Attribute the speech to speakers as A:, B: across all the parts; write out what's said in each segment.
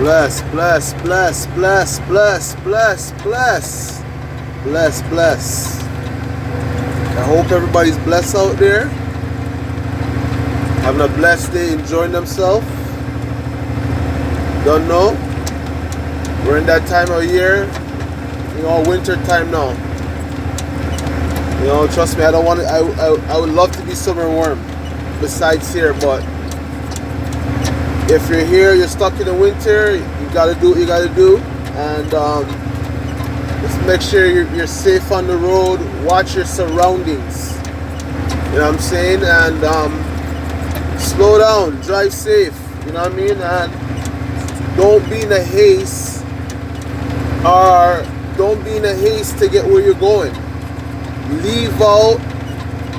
A: Bless, bless, bless, bless, bless, bless, bless, bless, bless. I hope everybody's blessed out there. Having a blessed day, enjoying themselves. Don't know. We're in that time of year, winter time now. Trust me, I don't want to. I would love to be somewhere warm, besides here. But if you're here, you're stuck in the winter. You gotta do what you gotta do, and just make sure you're safe on the road. Watch your surroundings. You know what I'm saying? And slow down, drive safe. You know what I mean? And don't be in a haste, or don't be in a haste to get where you're going. Leave out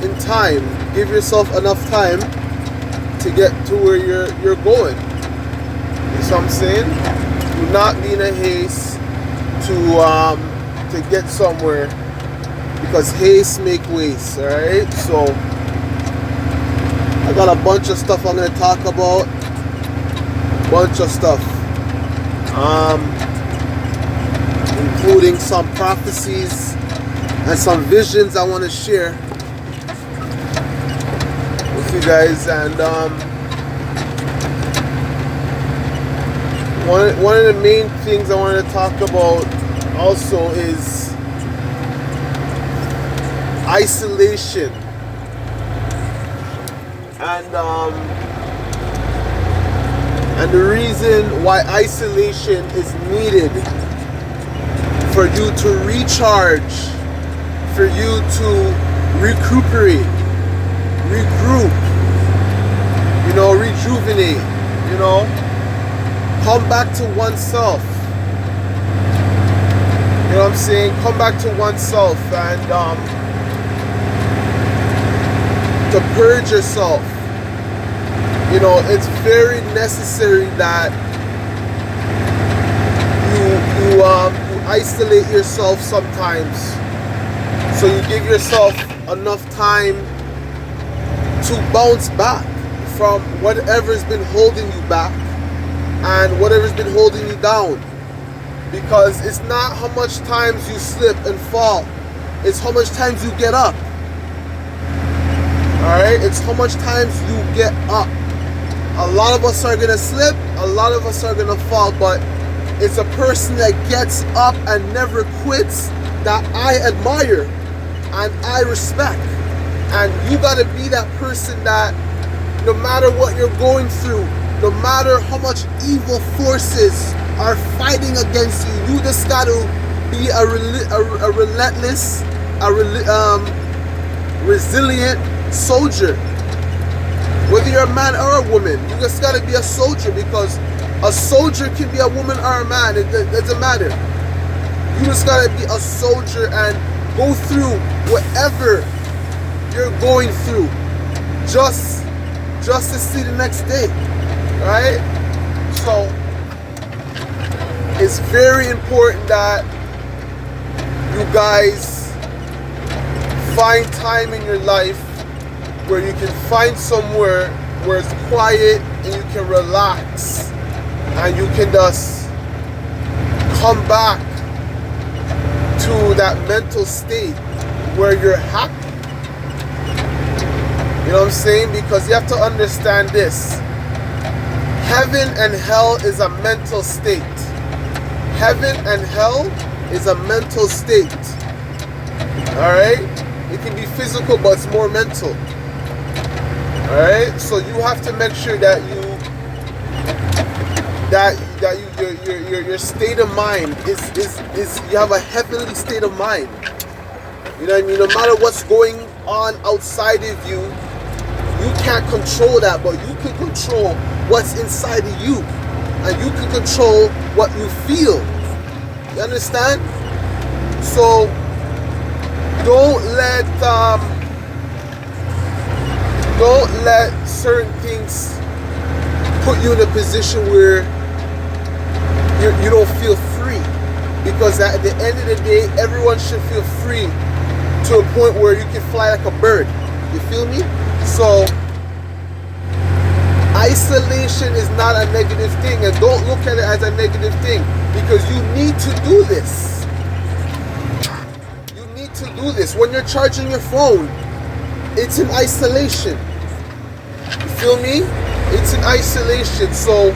A: in time. Give yourself enough time to get to where you're going. You see what I'm saying? Do not be in a haste to get somewhere, because haste make waste. All right. So I got a bunch of stuff I'm gonna talk about. Bunch of stuff, including some prophecies and some visions I want to share with you guys. And one of the main things I want to talk about also is isolation. And the reason why isolation is needed: for you to recharge, for you to recuperate, regroup, rejuvenate, come back to oneself. You know what I'm saying? Come back to oneself and to purge yourself. It's very necessary that you isolate yourself sometimes, so you give yourself enough time to bounce back from whatever's been holding you back and whatever's been holding you down. Because it's not how much times you slip and fall, it's how much times you get up. Alright? It's how much times you get up. A lot of us are going to slip, a lot of us are going to fall, but it's a person that gets up and never quits that I admire and I respect. And you got to be that person that no matter what you're going through, no matter how much evil forces are fighting against you, you just got to be a relentless, resilient soldier. Whether you're a man or a woman, you just gotta be a soldier, because a soldier can be a woman or a man. It doesn't matter. You just gotta be a soldier and go through whatever you're going through, just to see the next day, right? So it's very important that you guys find time in your life where you can find somewhere where it's quiet and you can relax and you can just come back to that mental state where you're happy. You know what I'm saying? Because you have to understand this. Heaven and hell is a mental state. Heaven and hell is a mental state. Alright? It can be physical, but it's more mental. Alright, so you have to make sure that your state of mind is you have a heavenly state of mind. You know what I mean? No matter what's going on outside of you, you can't control that, but you can control what's inside of you, and you can control what you feel. You understand? So don't let certain things put you in a position where you don't feel free, because at the end of the day, everyone should feel free to a point where you can fly like a bird. You feel me? So Isolation is not a negative thing, and don't look at it as a negative thing, because you need to do this. You need to do this. When you're charging your phone, it's in isolation. You feel me? It's in isolation, so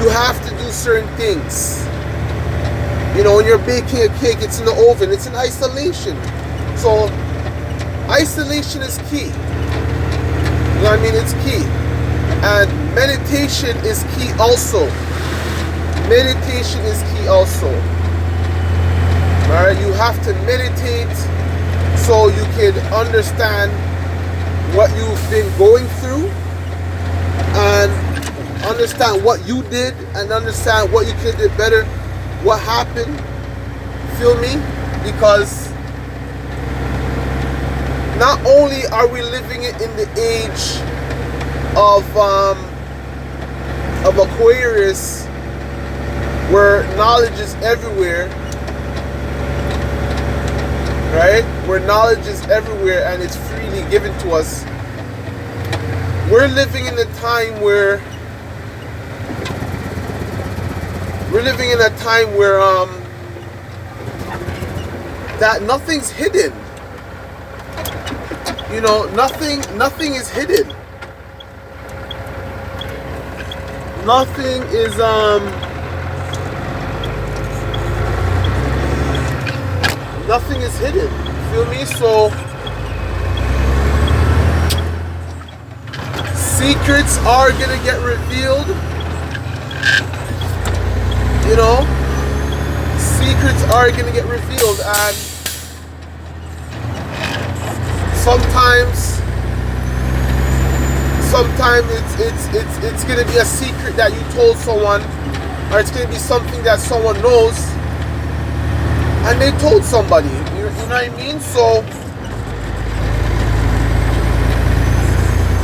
A: you have to do certain things. You know, when you're baking a cake, it's in the oven, it's in isolation. So isolation is key. You know what I mean? It's key. And meditation is key also. Meditation is key also. Alright, you have to meditate so you can understand what you've been going through, and understand what you did, and understand what you could do better, what happened. Feel me? Because not only are we living in the age of Aquarius, where knowledge is everywhere, right? Where knowledge is everywhere and it's freely given to us. We're living in a time where that nothing's hidden. You know, nothing is hidden. Nothing is nothing is hidden. Feel me? So secrets are gonna get revealed. You know, secrets are gonna get revealed, and sometimes it's gonna be a secret that you told someone, or it's gonna be something that someone knows and they told somebody. You know what I mean? So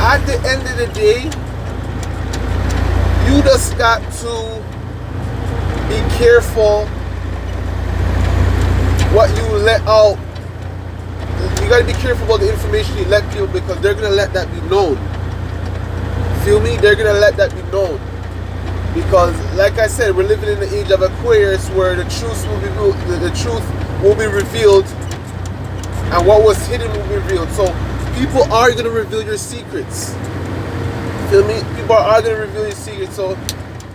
A: at the end of the day, you just got to be careful what you let out. You gotta be careful about the information you let people, because they're gonna let that be known. Feel me? They're gonna let that be known. Because, like I said, we're living in the age of Aquarius, where the truth will be revealed, and what was hidden will be revealed. So people are gonna reveal your secrets. Feel me? People are gonna reveal your secrets. So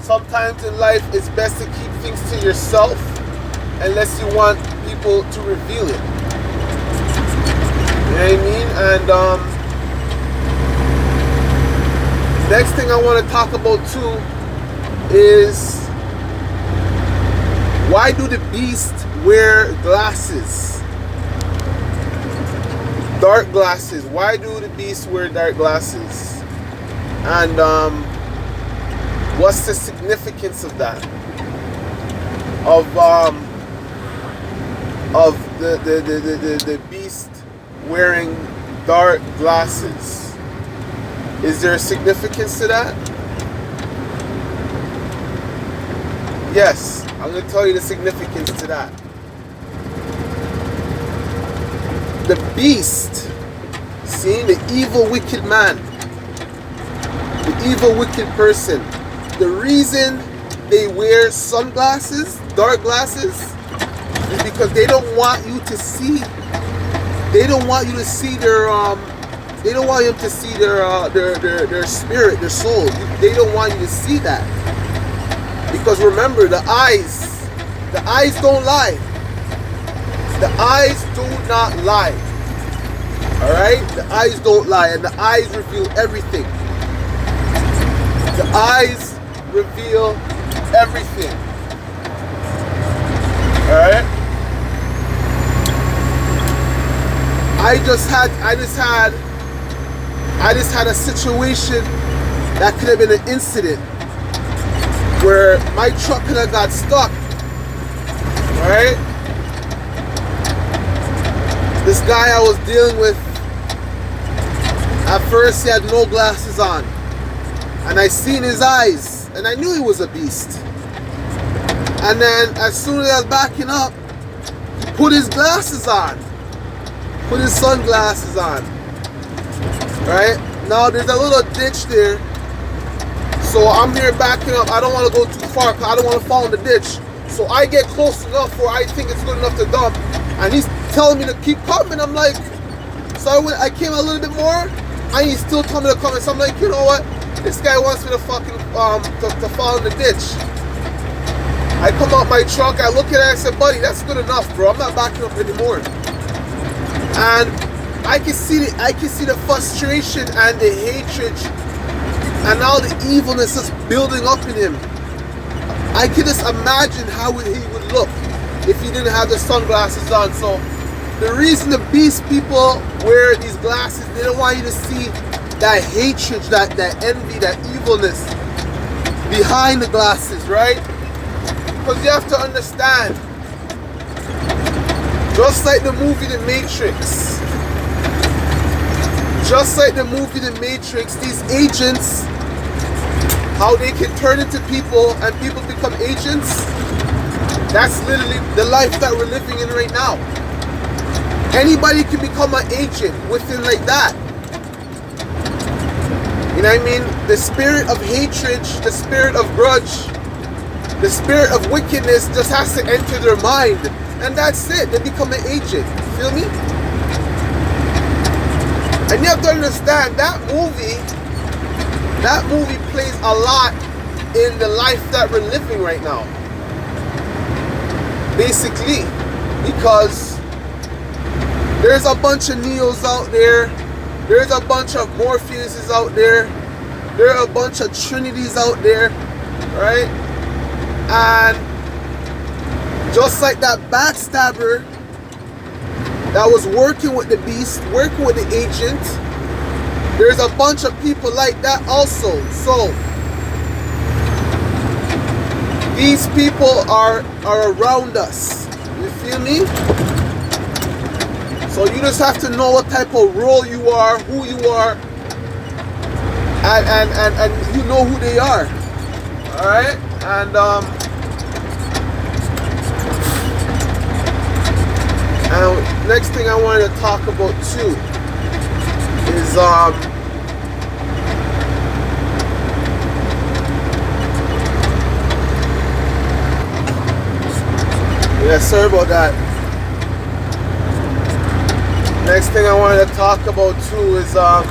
A: sometimes in life, it's best to keep things to yourself, unless you want people to reveal it. You know what I mean? And next thing I want to talk about too is, why do the beasts wear glasses? Dark glasses. Why do the beasts wear dark glasses? And what's the significance of that? Of the beast wearing dark glasses. Is there a significance to that? Yes, I'm going to tell you the significance to that. The beast, seeing the evil, wicked man, the evil, wicked person, the reason they wear sunglasses, dark glasses, is because they don't want you to see. They don't want you to see their They don't want you to see their spirit, their soul. They don't want you to see that. Because remember, the eyes don't lie. The eyes do not lie. Alright? The eyes don't lie, and the eyes reveal everything. The eyes reveal everything. Alright? I just had a situation that could have been an incident where my truck could have got stuck. Alright? This guy I was dealing with, at first he had no glasses on. And I seen his eyes, and I knew he was a beast. And then as soon as I was backing up, he put his glasses on. Put his sunglasses on. Right? Now there's a little ditch there. So I'm here backing up. I don't want to go too far because I don't want to fall in the ditch. So I get close enough where I think it's good enough to dump. And he's telling me to keep coming. I'm like, so I came a little bit more, and he's still telling me to come. So I'm like, you know what? This guy wants me to fucking to fall in the ditch. I come out my truck, I look at it, I said, buddy, that's good enough, bro. I'm not backing up anymore. And I can see the frustration and the hatred and all the evilness that's building up in him. I can just imagine how he would look if he didn't have the sunglasses on. So the reason the beast people wear these glasses, they don't want you to see that hatred, that envy, that evilness behind the glasses, right? Because you have to understand, just like the movie The Matrix, these agents, how they can turn into people and people become agents, that's literally the life that we're living in right now. Anybody can become an agent within like that. You know what I mean? The spirit of hatred, the spirit of grudge, the spirit of wickedness just has to enter their mind. And that's it. They become an agent. Feel me? And you have to understand that movie plays a lot in the life that we're living right now. Basically. Because there's a bunch of Neos out there. There's a bunch of Morpheuses out there. There are a bunch of Trinities out there. Right? And just like that backstabber that was working with the beast, working with the agent, there's a bunch of people like that also. So these people are around us. You feel me? So you just have to know what type of role you are, who you are, and you know who they are. Alright? And next thing I wanted to talk about too is yeah, sorry about that. Next thing I wanted to talk about too is I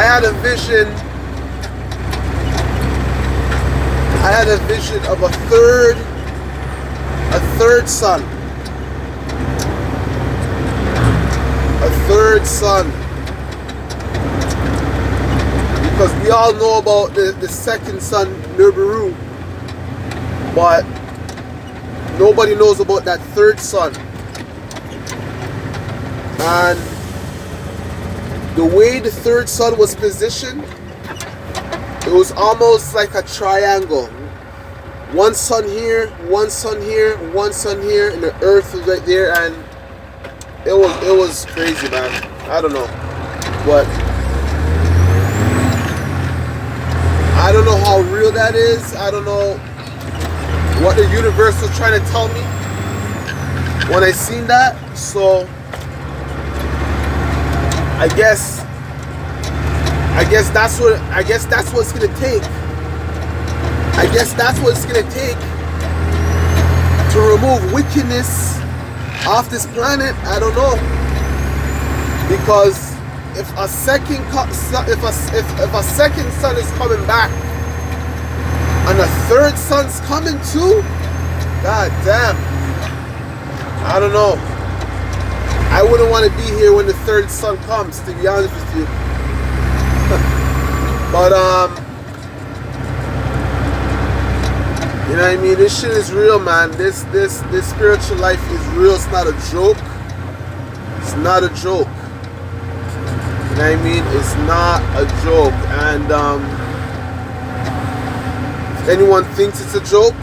A: had a vision of a third son. A third son. Because we all know about the second son, Nibiru. But nobody knows about that third son. And the way the third son was positioned, it was almost like a triangle. One son here, one son here, one son here, and the earth was right there, and it was crazy, man. I don't know. But I don't know how real that is. I don't know what the universe was trying to tell me when I seen that. So I guess that's what it's gonna take. I guess that's what it's gonna take to remove wickedness off this planet. I don't know, because if a second son is coming back and a third son's coming too, god damn, I don't know. I wouldn't want to be here when the third son comes, to be honest with you. But you know what I mean? This shit is real, man. This spiritual life is real. It's not a joke. It's not a joke. You know what I mean? It's not a joke. And if anyone thinks it's a joke,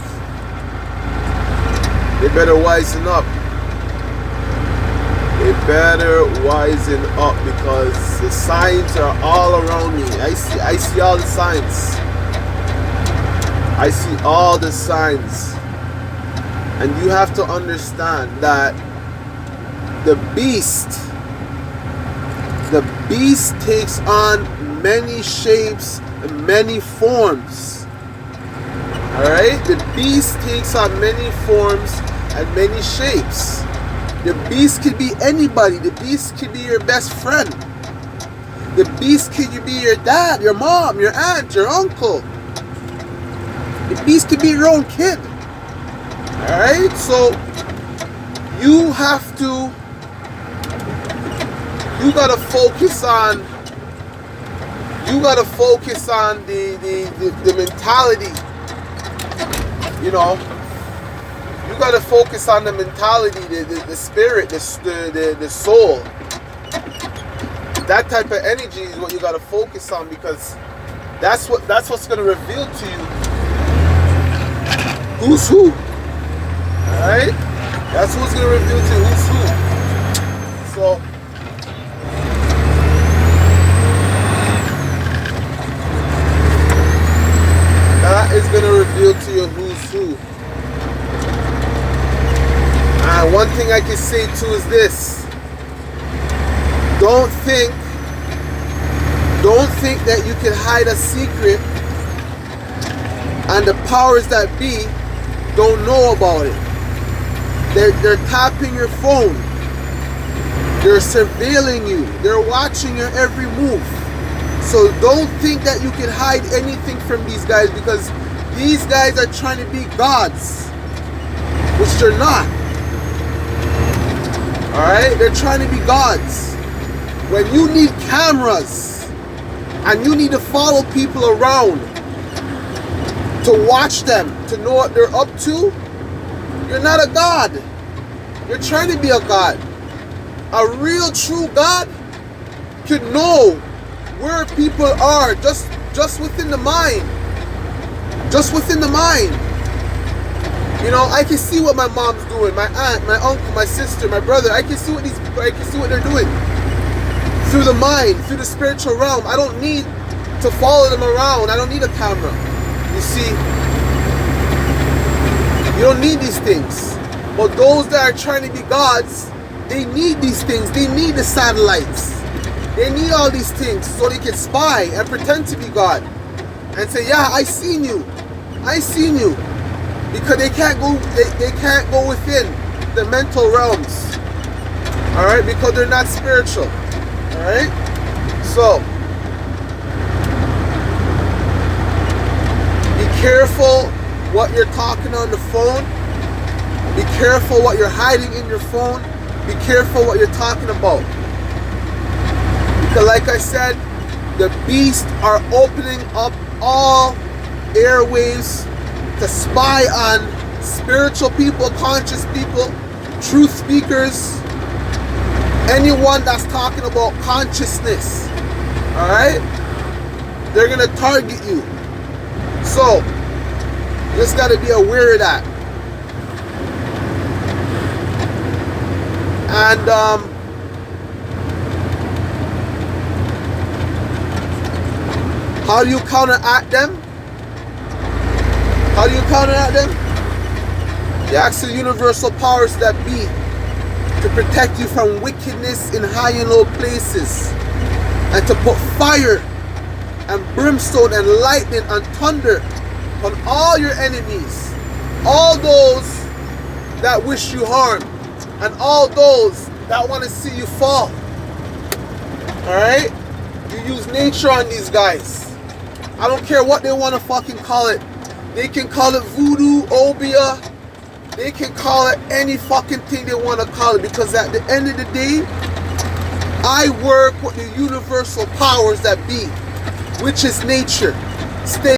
A: they better wisen up. They better wisen up, because the signs are all around me. I see all the signs. I see all the signs. And you have to understand that the beast beast takes on many shapes and many forms. Alright? The beast takes on many forms and many shapes. The beast could be anybody. The beast could be your best friend. The beast could be your dad, your mom, your aunt, your uncle. The beast could be your own kid. Alright? So you gotta focus on the mentality. You know, you gotta focus on the mentality, the spirit, the soul. That type of energy is what you gotta focus on, because that's what's gonna reveal to you who's who. Alright? That's what's gonna reveal to you who's who. So that is going to reveal to you who's who. And one thing I can say too is this. Don't think that you can hide a secret and the powers that be don't know about it. They're tapping your phone. They're surveilling you. They're watching your every move. So don't think that you can hide anything from these guys, because these guys are trying to be gods, which they're not. Alright? They're trying to be gods. When you need cameras and you need to follow people around to watch them, to know what they're up to, you're not a god. You're trying to be a god. A real true god could know where people are just within the mind. Just within the mind. You know, I can see what my mom's doing, my aunt, my uncle, my sister, my brother. I can see what they're doing. Through the mind, through the spiritual realm. I don't need to follow them around. I don't need a camera. You see, you don't need these things. But those that are trying to be gods, they need these things. They need the satellites. They need all these things so they can spy and pretend to be God and say, yeah, I seen you. I seen you. Because they can't go within the mental realms. Alright? Because they're not spiritual. Alright? So be careful what you're talking on the phone. Be careful what you're hiding in your phone. Be careful what you're talking about. Because like I said, the beasts are opening up all airwaves to spy on spiritual people, conscious people, truth speakers, anyone that's talking about consciousness. Alright? They're going to target you. So, you just got to be aware of that. And how do you counteract them? How do you counteract them? You ask the universal powers that be to protect you from wickedness in high and low places, and to put fire and brimstone and lightning and thunder on all your enemies, all those that wish you harm, and all those that want to see you fall. Alright? You use nature on these guys. I don't care what they want to fucking call it. They can call it voodoo, obia. They can call it any fucking thing they want to call it, because at the end of the day, I work with the universal powers that be, which is nature. Stay